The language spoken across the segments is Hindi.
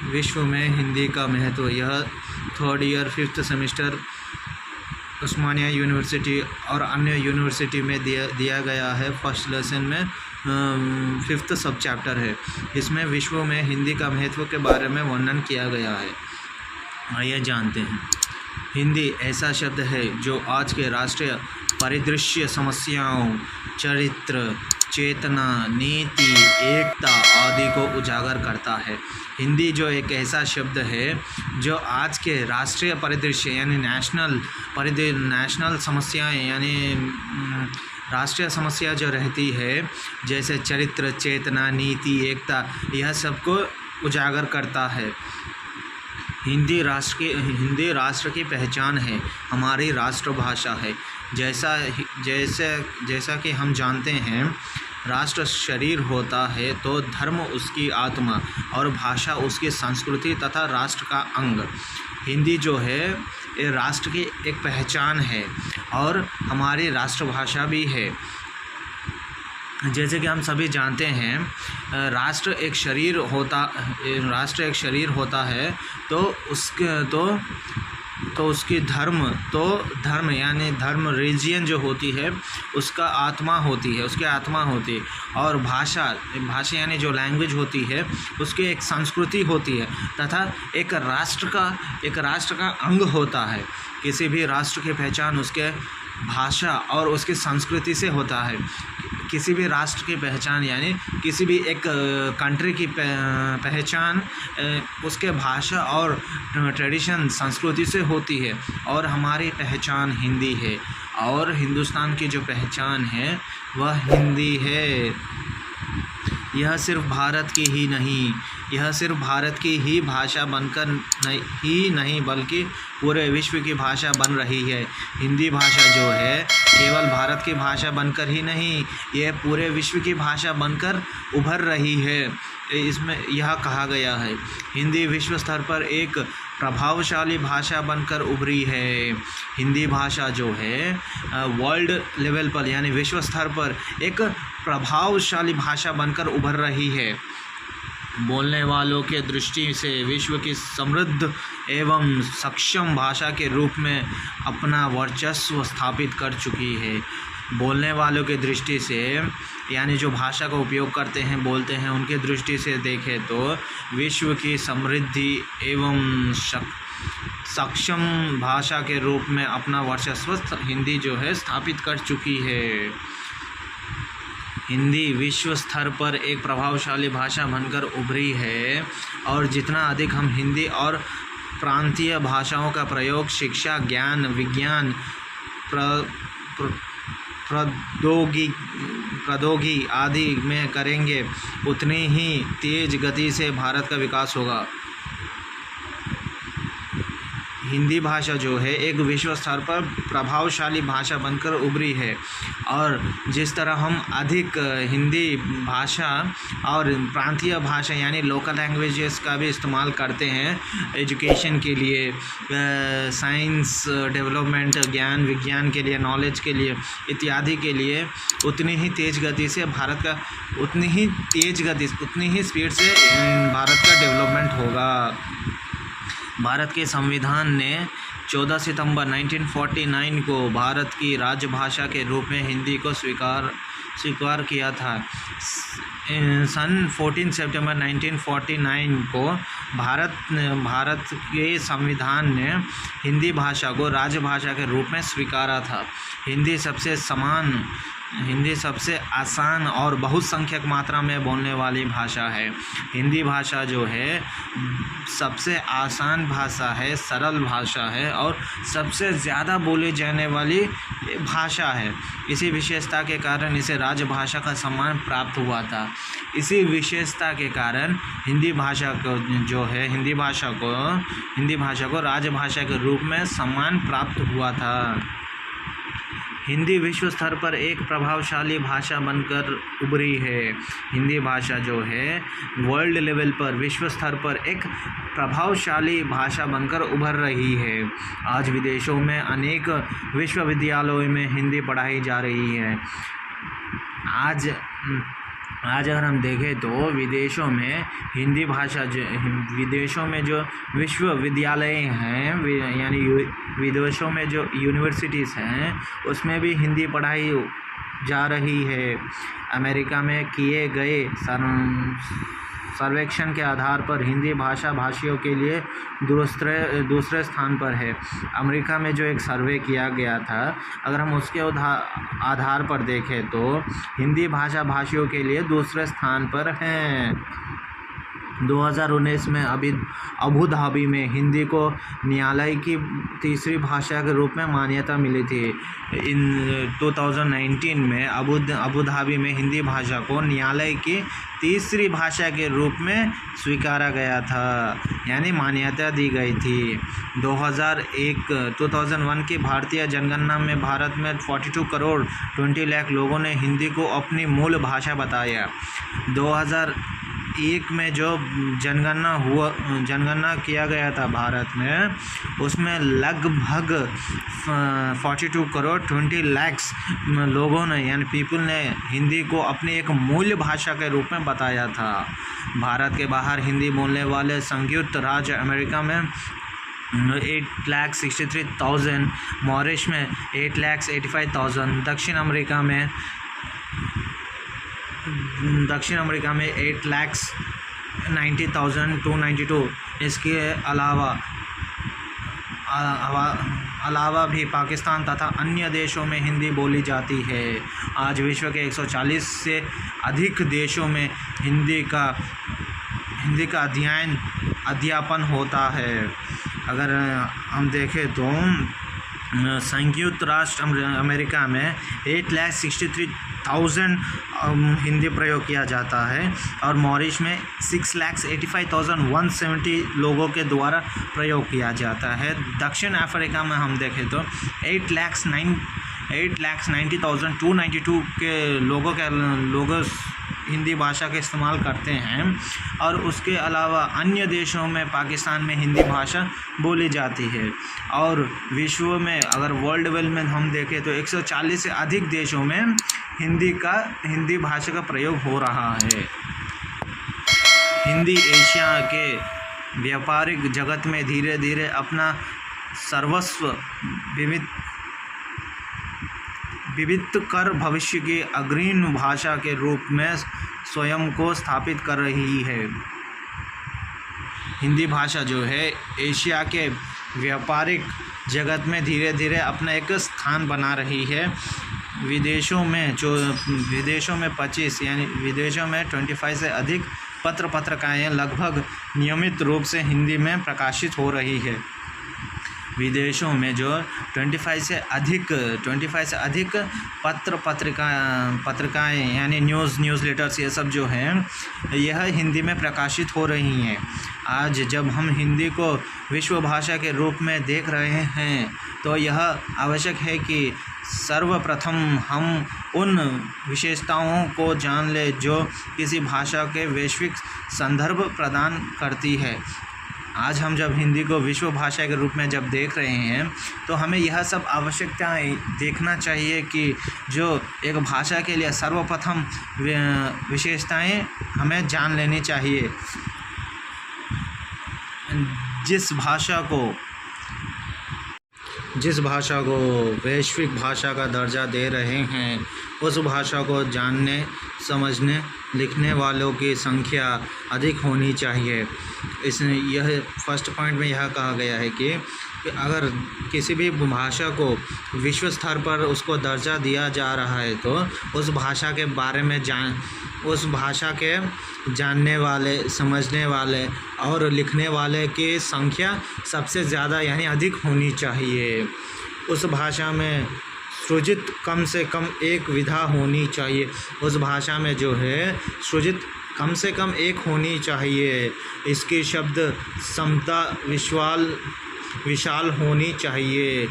विश्व में हिंदी का महत्व, यह थर्ड ईयर 5th सेमेस्टर उस्मानिया यूनिवर्सिटी और अन्य यूनिवर्सिटी में दिया गया है। फर्स्ट लेसन में 5th सब चैप्टर है। इसमें विश्व में हिंदी का महत्व के बारे में वर्णन किया गया है। आइए जानते हैं। हिंदी ऐसा शब्द है जो आज के राष्ट्रीय परिदृश्य, समस्याओं, चरित्र, चेतना, नीति, एकता आदि को उजागर करता है। हिंदी जो एक ऐसा शब्द है जो आज के राष्ट्रीय परिदृश्य यानी नेशनल समस्याएं यानी राष्ट्रीय समस्या जो रहती है, जैसे चरित्र, चेतना, नीति, एकता, यह सबको उजागर करता है। हिंदी राष्ट्र की पहचान है, हमारी राष्ट्रभाषा है। जैसा कि हम जानते हैं, राष्ट्र शरीर होता है तो धर्म उसकी आत्मा और भाषा उसकी संस्कृति तथा राष्ट्र का अंग। हिंदी जो है ये राष्ट्र की एक पहचान है और हमारी राष्ट्रभाषा भी है। जैसे कि हम सभी जानते हैं, राष्ट्र एक शरीर होता है तो उसकी धर्म यानी धर्म रिलीजन जो होती है उसकी आत्मा होती है और भाषा यानी जो लैंग्वेज होती है उसकी एक संस्कृति होती है तथा एक राष्ट्र का अंग होता है। किसी भी राष्ट्र की पहचान उसके भाषा और उसकी संस्कृति से होता है। किसी भी राष्ट्र की पहचान यानी किसी भी एक कंट्री की पहचान उसके भाषा और ट्रेडिशन, संस्कृति से होती है। और हमारी पहचान हिंदी है और हिंदुस्तान की जो पहचान है वह हिंदी है। यह सिर्फ भारत की ही भाषा बनकर ही नहीं बल्कि पूरे विश्व की भाषा बन रही है। हिंदी भाषा जो है केवल भारत की भाषा बनकर ही नहीं, यह पूरे विश्व की भाषा बनकर उभर रही है। इसमें यह कहा गया है, हिंदी विश्व स्तर पर एक प्रभावशाली भाषा बनकर उभरी है। हिंदी भाषा जो है वर्ल्ड लेवल पर यानी विश्व स्तर पर एक प्रभावशाली भाषा बनकर उभर रही है। बोलने वालों के दृष्टि से विश्व की समृद्ध एवं सक्षम भाषा के रूप में अपना वर्चस्व स्थापित कर चुकी है। बोलने वालों के दृष्टि से यानी जो भाषा का उपयोग करते हैं, बोलते हैं, उनके दृष्टि से देखें तो विश्व की समृद्धि एवं सक्षम भाषा के रूप में अपना वर्चस्व हिंदी जो है स्थापित कर चुकी है। हिंदी विश्व स्तर पर एक प्रभावशाली भाषा बनकर उभरी है और जितना अधिक हम हिंदी और प्रांतीय भाषाओं का प्रयोग शिक्षा, ज्ञान, विज्ञान, प्रौद्योगिकी आदि में करेंगे, उतनी ही तेज गति से भारत का विकास होगा। हिंदी भाषा जो है एक विश्व स्तर पर प्रभावशाली भाषा बनकर उभरी है और जिस तरह हम अधिक हिंदी भाषा और प्रांतीय भाषा यानी लोकल लैंग्वेजेस का भी इस्तेमाल करते हैं एजुकेशन के लिए, साइंस डेवलपमेंट, ज्ञान विज्ञान के लिए, नॉलेज के लिए इत्यादि के लिए, उतनी ही तेज़ गति से उतनी ही स्पीड से भारत का डेवलपमेंट होगा। भारत के संविधान ने 14 सितंबर 1949 को भारत की राजभाषा के रूप में हिंदी को स्वीकार किया था। सन 14 सितंबर 1949 को भारत के संविधान ने हिंदी भाषा को राजभाषा के रूप में स्वीकारा था। हिंदी सबसे आसान और बहुसंख्यक मात्रा में बोलने वाली भाषा है। हिंदी भाषा जो है सबसे आसान भाषा है, सरल भाषा है और सबसे ज़्यादा बोले जाने वाली भाषा है। इसी विशेषता के कारण इसे राजभाषा का सम्मान प्राप्त हुआ था। इसी विशेषता के कारण हिंदी भाषा को राजभाषा के रूप में सम्मान प्राप्त हुआ था। हिंदी विश्व स्तर पर एक प्रभावशाली भाषा बनकर उभरी है। हिंदी भाषा जो है वर्ल्ड लेवल पर, विश्व स्तर पर एक प्रभावशाली भाषा बनकर उभर रही है। आज विदेशों में अनेक विश्वविद्यालयों में हिंदी पढ़ाई जा रही है। आज अगर हम देखें तो विदेशों में हिंदी भाषा विदेशों में जो विश्वविद्यालय हैं यानी विदेशों में जो यूनिवर्सिटीज़ हैं उसमें भी हिंदी पढ़ाई जा रही है। अमेरिका में किए गए सर्वेक्षण के आधार पर हिंदी भाषा भाषियों के लिए दूसरे स्थान पर है। अमेरिका में जो एक सर्वे किया गया था, अगर हम उसके आधार पर देखें तो हिंदी भाषा भाषियों के लिए दूसरे स्थान पर है। 2019 में अबू धाबी में हिंदी को न्यायालय की तीसरी भाषा के रूप में मान्यता मिली थी। इन 2019 में अबू धाबी में हिंदी भाषा को न्यायालय की तीसरी भाषा के रूप में स्वीकारा गया था, यानी मान्यता दी गई थी। 2001 की भारतीय जनगणना में भारत में 42 करोड़ 20 लाख लोगों ने हिंदी को अपनी मूल भाषा बताया। 2001 में जो जनगणना किया गया था भारत में, उसमें लगभग 42 करोड़ 20 लाख लोगों ने यानी पीपल ने हिंदी को अपनी एक मूल भाषा के रूप में बताया था। भारत के बाहर हिंदी बोलने वाले संयुक्त राज्य अमेरिका में 8,63,000, मॉरिशस में 8,85,000, दक्षिण अमेरिका में 8,90,292। इसके अलावा भी पाकिस्तान तथा अन्य देशों में हिंदी बोली जाती है। आज विश्व के 140 से अधिक देशों में हिंदी का अध्यापन होता है। अगर हम देखें तो संयुक्त राष्ट्र अमेरिका में 8,63,000 हिंदी प्रयोग किया जाता है और मॉरिशस में 6,85,170 लोगों के द्वारा प्रयोग किया जाता है। दक्षिण अफ्रीका में हम देखें तो 8,90,292 के लोगों हिंदी भाषा का इस्तेमाल करते हैं और उसके अलावा अन्य देशों में पाकिस्तान में हिंदी भाषा बोली जाती है। और विश्व में अगर वर्ल्ड लेवल में हम देखें तो 140 से अधिक देशों में हिंदी भाषा का प्रयोग हो रहा है। हिंदी एशिया के व्यापारिक जगत में धीरे धीरे अपना सर्वस्व विविध कर भविष्य की अग्रणी भाषा के रूप में स्वयं को स्थापित कर रही है। हिंदी भाषा जो है एशिया के व्यापारिक जगत में धीरे धीरे अपना एक स्थान बना रही है। विदेशों में 25 से अधिक पत्रिकाएँ लगभग नियमित रूप से हिंदी में प्रकाशित हो रही है। विदेशों में जो 25 से अधिक पत्रिकाएँ यानी न्यूज़लेटर्स ये सब जो हैं यह हिंदी में प्रकाशित हो रही हैं। आज जब हम हिंदी को विश्व भाषा के रूप में देख रहे हैं तो यह आवश्यक है कि सर्वप्रथम हम उन विशेषताओं को जान ले जो किसी भाषा के वैश्विक संदर्भ प्रदान करती है। आज हम जब हिंदी को विश्व भाषा के रूप में जब देख रहे हैं तो हमें यह सब आवश्यकताएं देखना चाहिए कि जो एक भाषा के लिए सर्वप्रथम विशेषताएं हमें जान लेनी चाहिए। जिस भाषा को वैश्विक भाषा का दर्जा दे रहे हैं उस भाषा को जानने, समझने, लिखने वालों की संख्या अधिक होनी चाहिए। यह फर्स्ट पॉइंट में यह कहा गया है कि अगर किसी भी भाषा को विश्व स्तर पर उसको दर्जा दिया जा रहा है तो उस भाषा के बारे में उस भाषा के जानने वाले, समझने वाले और लिखने वाले की संख्या सबसे ज़्यादा यानी अधिक होनी चाहिए। उस भाषा में सृजित कम से कम एक विधा होनी चाहिए। उस भाषा में जो है सृजित कम से कम एक होनी चाहिए। इसकी शब्द क्षमता विशाल होनी चाहिए।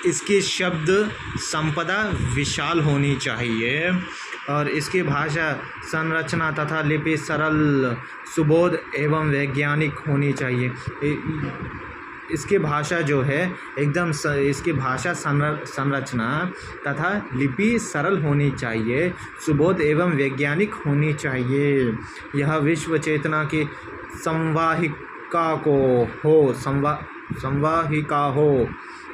इसकी शब्द संपदा विशाल होनी चाहिए और इसकी भाषा संरचना तथा लिपि सरल, सुबोध एवं वैज्ञानिक होनी चाहिए। इसकी भाषा जो है एकदम इसकी भाषा संरचना तथा लिपि सरल होनी चाहिए, सुबोध एवं वैज्ञानिक होनी चाहिए। यह विश्व चेतना की संवाहिका हो।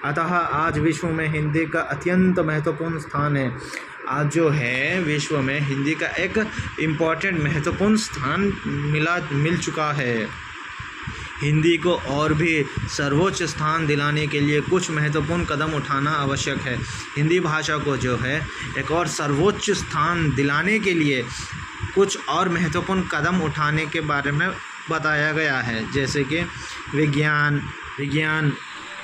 अतः आज विश्व में हिंदी का अत्यंत महत्वपूर्ण स्थान है। आज जो है विश्व में हिंदी का एक इम्पॉर्टेंट महत्वपूर्ण स्थान मिल चुका है। हिंदी को और भी सर्वोच्च स्थान दिलाने के लिए कुछ महत्वपूर्ण कदम उठाना आवश्यक है। हिंदी भाषा को जो है एक और सर्वोच्च स्थान दिलाने के लिए कुछ और महत्वपूर्ण कदम उठाने के बारे में बताया गया है, जैसे कि विज्ञान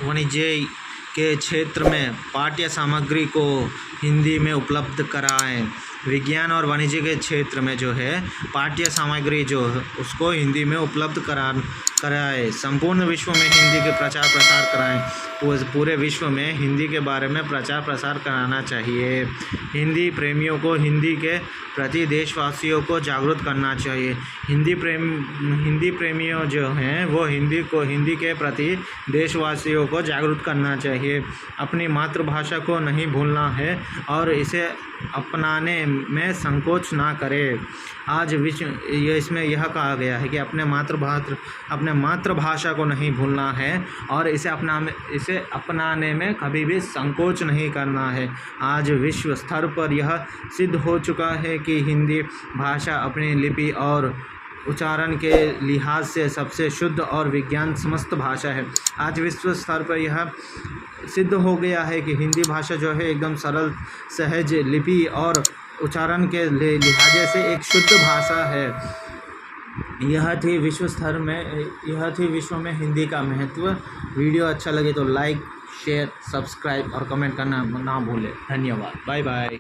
वाणिज्य के क्षेत्र में पाठ्य सामग्री को हिंदी में उपलब्ध कराएं। विज्ञान और वाणिज्य के क्षेत्र में जो है पाठ्य सामग्री जो है उसको हिंदी में उपलब्ध कराएं। संपूर्ण विश्व में हिंदी के प्रचार प्रसार कराएं। पूरे विश्व में हिंदी के बारे में प्रचार प्रसार कराना चाहिए। हिंदी प्रेमियों को हिंदी के प्रति देशवासियों को जागरूक करना चाहिए। हिंदी प्रेमियों जो हैं वो हिंदी के प्रति देशवासियों को जागरूक करना चाहिए। अपनी मातृभाषा को नहीं भूलना है और इसे अपनाने में संकोच ना करें। आज इसमें यह कहा गया है कि अपने मातृभाषा को नहीं भूलना है और इसे अपनाने में कभी भी संकोच नहीं करना है। आज विश्व स्तर पर यह सिद्ध हो चुका है कि हिंदी भाषा अपनी लिपि और उच्चारण के लिहाज से सबसे शुद्ध और विज्ञान समस्त भाषा है। आज विश्व स्तर पर यह सिद्ध हो गया है कि हिंदी भाषा जो है एकदम सरल, सहज लिपि और उच्चारण के लिहाजे से एक शुद्ध भाषा है। यह थी विश्व में हिंदी का महत्व। वीडियो अच्छा लगे तो लाइक, शेयर, सब्सक्राइब और कमेंट करना ना भूलें। धन्यवाद। Bye bye.